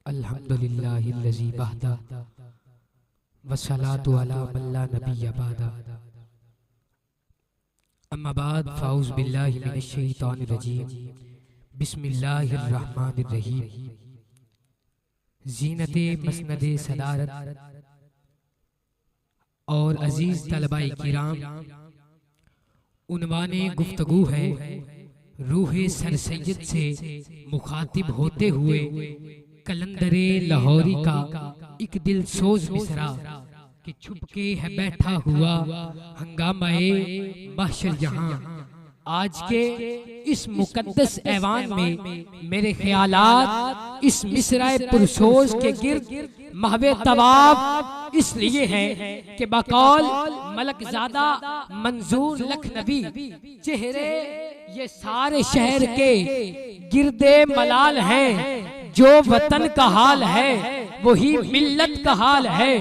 अल्हम्दुलिल्लाहिल्लज़ी वहदा वस्सलातु अला मन ला नबिय्य बअदा। अम्मा बाद फ़ाऊज़ु बिल्लाहि मिनश शैतानिर रजीम। बिस्मिल्लाहिर रहमानिर रहीम। ज़ीनते मसनदे सदारत और अजीज तलबाए किराम, उन्वाने गुफ्तगू है रूहे सर सैयद से मुखातिब होते हुए कलंदरे लाहौरी का एक दिल सोज मिसरा कि छुपके है बैठा हुआ हंगामाए महशर यहाँ। आज के इस मुकद्दस ऐवान में मेरे ख्यालात इस मिसराए पुरसोज के गिर्द महवे तवाब इसलिए है कि बकौल मलकजादा मंजूर लखनवी चेहरे ये सारे शहर के गिरदे मलाल हैं। जो वतन का हाल है वही मिल्लत का हाल है।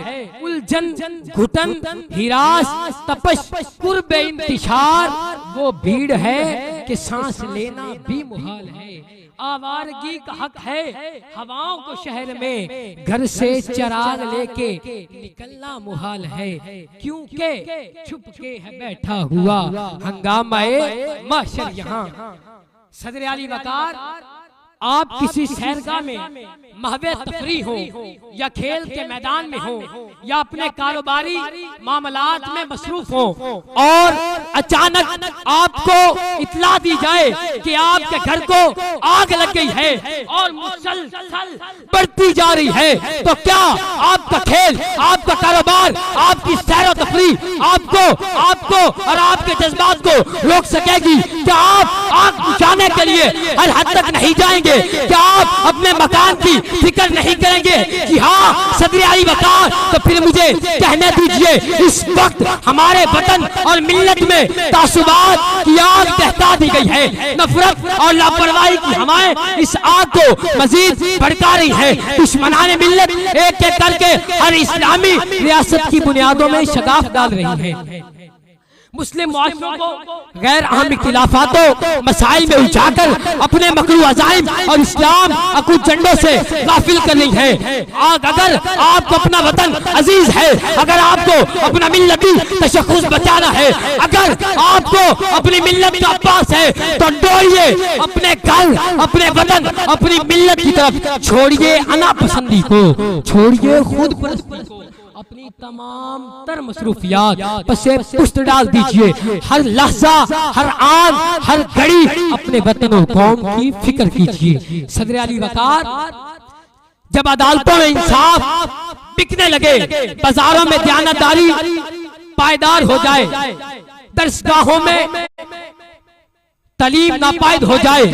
उलझन घुटन हिरास तपश कुर्ब इंतिशार वो भीड़ है कि सांस लेना भी मुहाल है। आवारगी का हक है हवाओं को शहर में घर से चिराग लेके निकलना मुहाल है, क्योंकि छुप के है बैठा हुआ हंगामाए महशर यहाँ। सदर आली वकार, आप किसी सैरगाह में महवे तफरी हो या खेल के मैदान में हो या अपने कारोबारी मामलात में मसरूफ हो और अचानक आपको इत्ला दी जाए कि आपके घर को आग लग गई है और मुसलसल बढ़ती जा रही है, तो क्या आपका खेल, आपका कारोबार, आपकी सैर तफरी आपको और आपके जज्बात को रोक सकेगी? क्या आप आग बुझाने के लिए हर हद तक नहीं जाएंगे? क्या आप अपने मकान की फिक्र नहीं करेंगे? जी हाँ सदर आली वकार, तो फिर मुझे कहने दीजिए, इस वक्त हमारे वतन और मिल्लत में तासुबात की आग दहका दी गई है। नफरत और लापरवाही की हवाएं इस आग को मजीद भड़का रही है। दुश्मनाने मिल्लत एक एक करके हर इस्लामी रियासत की बुनियादों में शगाफ डाल रही है। मुस्लिम मुआशरों को गैर अहम इख्तिलाफातों मसाइल में उलझाकर अपने मकरू अज़ाइम और इस्लाम अकूत झंडों से गाफिल कर रही है। अगर आपको अपना वतन अजीज है, अगर आपको अपना मिल्लती तशख़्ख़ुस बचाना है, अगर आपको अपनी मिल्लत का पास है, तो दौड़िए अपने घर, अपने वतन, अपनी मिल्लत की तरफ। छोड़िए अना पसंदी को, छोड़िए खुद परस्ती को, अपनी तमाम तर मसरूफियात पसे पुष्ट डाल दीजिए। हर लहजा, हर आन, हर घड़ी अपने वतन और कौम की फिक्र कीजिए। सदर आली वकार, जब अदालतों में इंसाफ बिकने लगे, बाजारों में दयानतदारी पायदार हो जाए, दरसगाहों में तालीम नापायद हो जाए,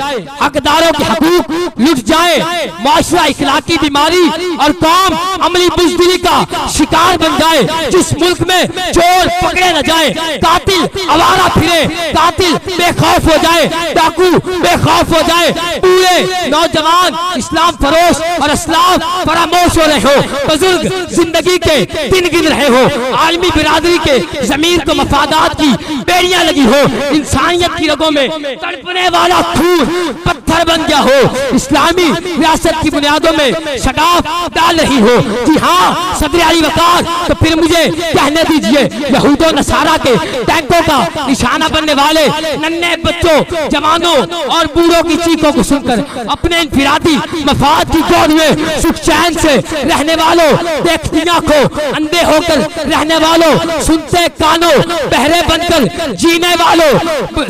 हकदारों के हकूक लुट जाए, माशरा इखलाकी बीमारी और कौम अमली बुज़दिली का शिकार बन जाए, जिस मुल्क में चोर पकड़े न जाए, कातिल आवारा फिरे, कातिल बेखौफ हो जाए, डाकू बेखौफ हो जाए, पूरे नौजवान इस्लाम फरोश और इस्लाम फरामोश हो रहे हो, बुजुर्ग जिंदगी के दिन गिन रहे हो, आलमी बिरादरी के जमीन को मफादात की बेड़ियां लगी हो, इंसानियत की रगों में तड़पने वाला खून पत्थर बन गया हो, इस्लामी रियासत की बुनियादों में शगाफ डाल रही हो। जी हाँ सदर आली वकार, तो फिर मुझे कहने दीजिए, यहूदो नसारा के टैंकों का निशाना बनने वाले नन्हे बच्चों, जवानों और बूढ़ों की चीखों को सुनकर अपने इनफिरादी मफाद की दौड़ में सुख चैन से रहने वालों, देखती आंखों अंधे होकर रहने वालों, सुनते कानों बहरे बनकर जीने वालों,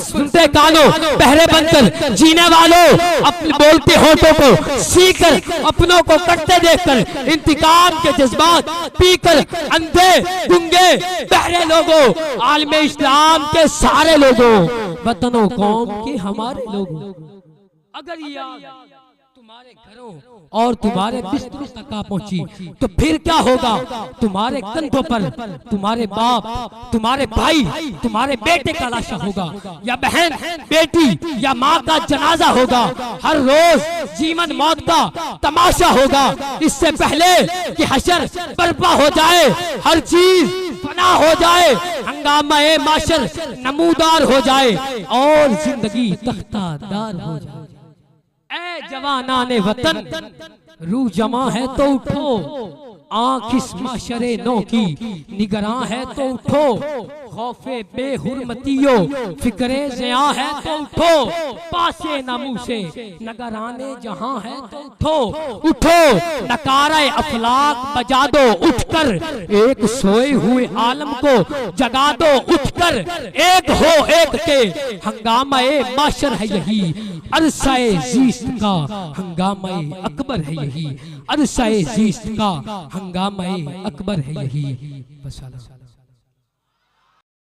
सुनते कानों बहरे बनकर जीने वालों, अपने बोलते होठों को सीकर अपनों को कटते देखकर इंतकाम के जज्बात पीकर अंधे गुंगे बहरे लोगों, आलमे इस्लाम के सारे लोगों, वतनों कौम के हमारे लोगों, अगर ये तुम्हारे घरों और तुम्हारे बिस्तरों तक आ पहुंची, तो फिर क्या होगा? तुम्हारे कंधों पर तुम्हारे बाप, तुम्हारे भाई, तुम्हारे बेटे का लाशा होगा, या बहन, बेटी या माँ का जनाजा होगा। हर रोज जीवन मौत का तमाशा होगा। इससे पहले कि हशर बर्पा हो जाए, हर चीज फना हो जाए, हंगामा ए माशर नमूदार हो जाए और जिंदगी तख्तादार हो जाए। ए जवानाने वतन, रूह जमा है तो उठो, आंख इस माशरे नो की निगरां है तो उठो, खौफे बेहुरमतियो फिक्रे ज़िया है तो उठो, पासे नमू से नगराने जहां है तो उठो, उठो नकारे अफलाक बजा दो उठकर, एक सोए हुए आलम को जगा दो उठकर, एक हो एक के हंगामे माशर है यही, अरसाए जीस्त का हंगामे अकबर है यही, अरसाए जीस्त का हंगामे अकबर है यही। बस